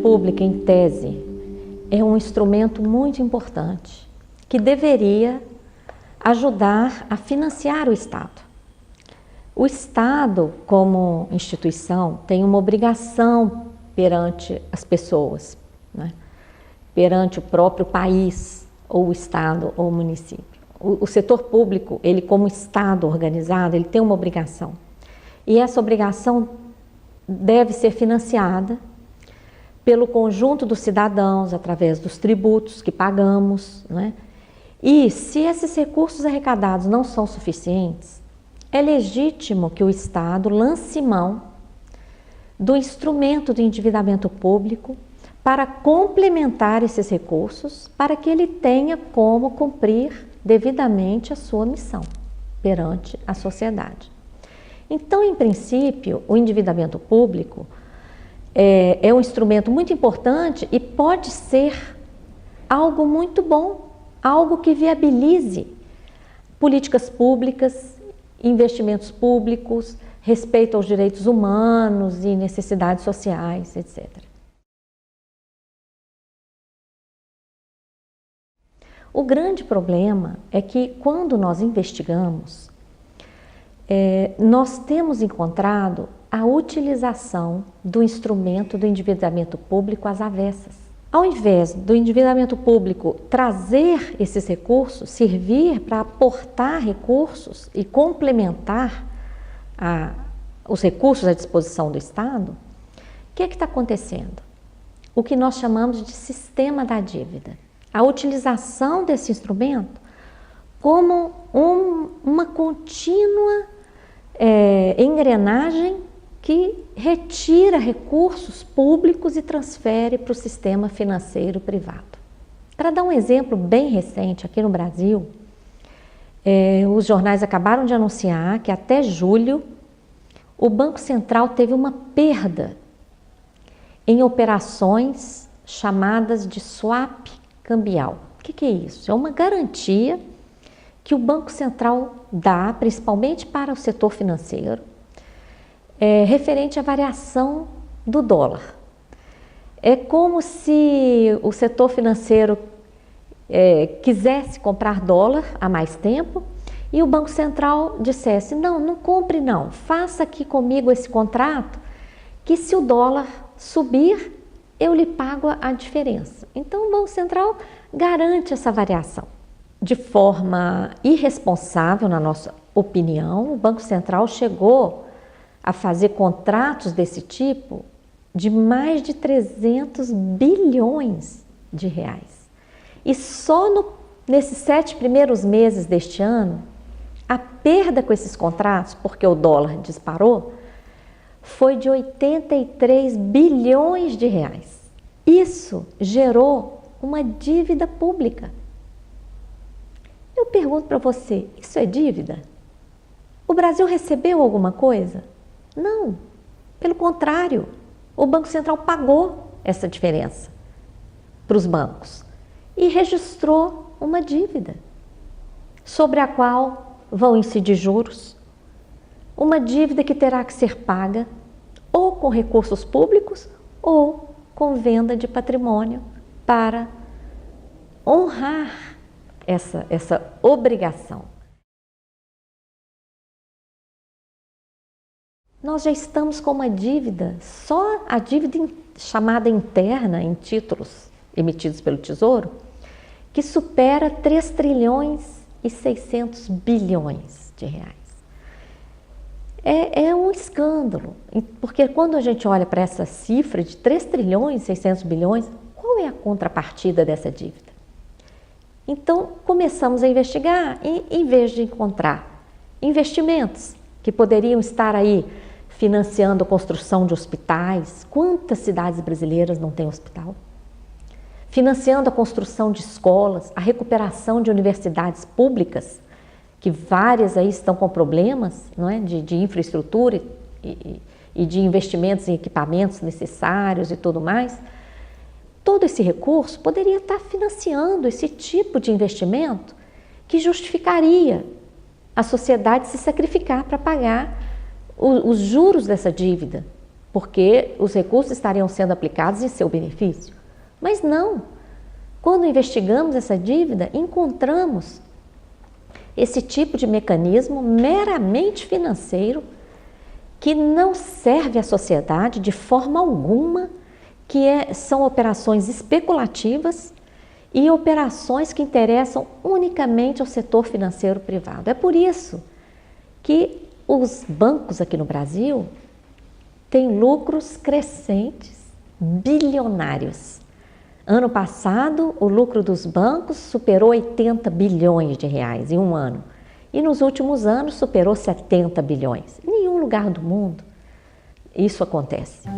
pública, em tese, é um instrumento muito importante que deveria ajudar a financiar o Estado. O Estado, como instituição, tem uma obrigação perante as pessoas, né? Perante o próprio país, ou o Estado, ou o município. O setor público, ele como Estado organizado, ele tem uma obrigação. E essa obrigação deve ser financiada pelo conjunto dos cidadãos, através dos tributos que pagamos, né? E se esses recursos arrecadados não são suficientes, é legítimo que o Estado lance mão do instrumento do endividamento público para complementar esses recursos, para que ele tenha como cumprir devidamente a sua missão perante a sociedade. Então, em princípio, o endividamento público é um instrumento muito importante e pode ser algo muito bom, algo que viabilize políticas públicas, investimentos públicos, respeito aos direitos humanos e necessidades sociais, etc. O grande problema é que quando nós investigamos, nós temos encontrado a utilização do instrumento do endividamento público às avessas. Ao invés do endividamento público trazer esses recursos, servir para aportar recursos e complementar os recursos à disposição do Estado, o que está acontecendo? O que nós chamamos de sistema da dívida. A utilização desse instrumento como uma contínua engrenagem que retira recursos públicos e transfere para o sistema financeiro privado. Para dar um exemplo bem recente, aqui no Brasil, os jornais acabaram de anunciar que até julho o Banco Central teve uma perda em operações chamadas de swap cambial. O que é isso? É uma garantia que o Banco Central dá, principalmente para o setor financeiro, referente à variação do dólar. É como se o setor financeiro quisesse comprar dólar há mais tempo e o Banco Central dissesse, não compre não, faça aqui comigo esse contrato que se o dólar subir, eu lhe pago a diferença. Então o Banco Central garante essa variação. De forma irresponsável, na nossa opinião, o Banco Central chegou a fazer contratos desse tipo de mais de 300 bilhões de reais. E só nesses 7 primeiros meses deste ano, a perda com esses contratos, porque o dólar disparou, foi de 83 bilhões de reais. Isso gerou uma dívida pública. Eu pergunto para você, isso é dívida? O Brasil recebeu alguma coisa? Não, pelo contrário, o Banco Central pagou essa diferença para os bancos e registrou uma dívida sobre a qual vão incidir juros, uma dívida que terá que ser paga ou com recursos públicos ou com venda de patrimônio para honrar essa obrigação. Nós já estamos com uma dívida, só a dívida chamada interna em títulos emitidos pelo Tesouro, que supera 3 trilhões e 600 bilhões de reais. É um escândalo, porque quando a gente olha para essa cifra de 3 trilhões e 600 bilhões, qual é a contrapartida dessa dívida? Então, começamos a investigar e, em vez de encontrar investimentos que poderiam estar aí financiando a construção de hospitais, quantas cidades brasileiras não têm hospital? Financiando a construção de escolas, a recuperação de universidades públicas, que várias aí estão com problemas, não é? de infraestrutura e de investimentos em equipamentos necessários e tudo mais. Todo esse recurso poderia estar financiando esse tipo de investimento que justificaria a sociedade se sacrificar para pagar os juros dessa dívida porque os recursos estariam sendo aplicados em seu benefício. Mas não. Quando investigamos essa dívida, encontramos esse tipo de mecanismo meramente financeiro que não serve à sociedade de forma alguma, são operações especulativas e operações que interessam unicamente ao setor financeiro privado. É por isso que os bancos aqui no Brasil têm lucros crescentes, bilionários. Ano passado, o lucro dos bancos superou 80 bilhões de reais em um ano. E nos últimos anos superou 70 bilhões. Em nenhum lugar do mundo isso acontece.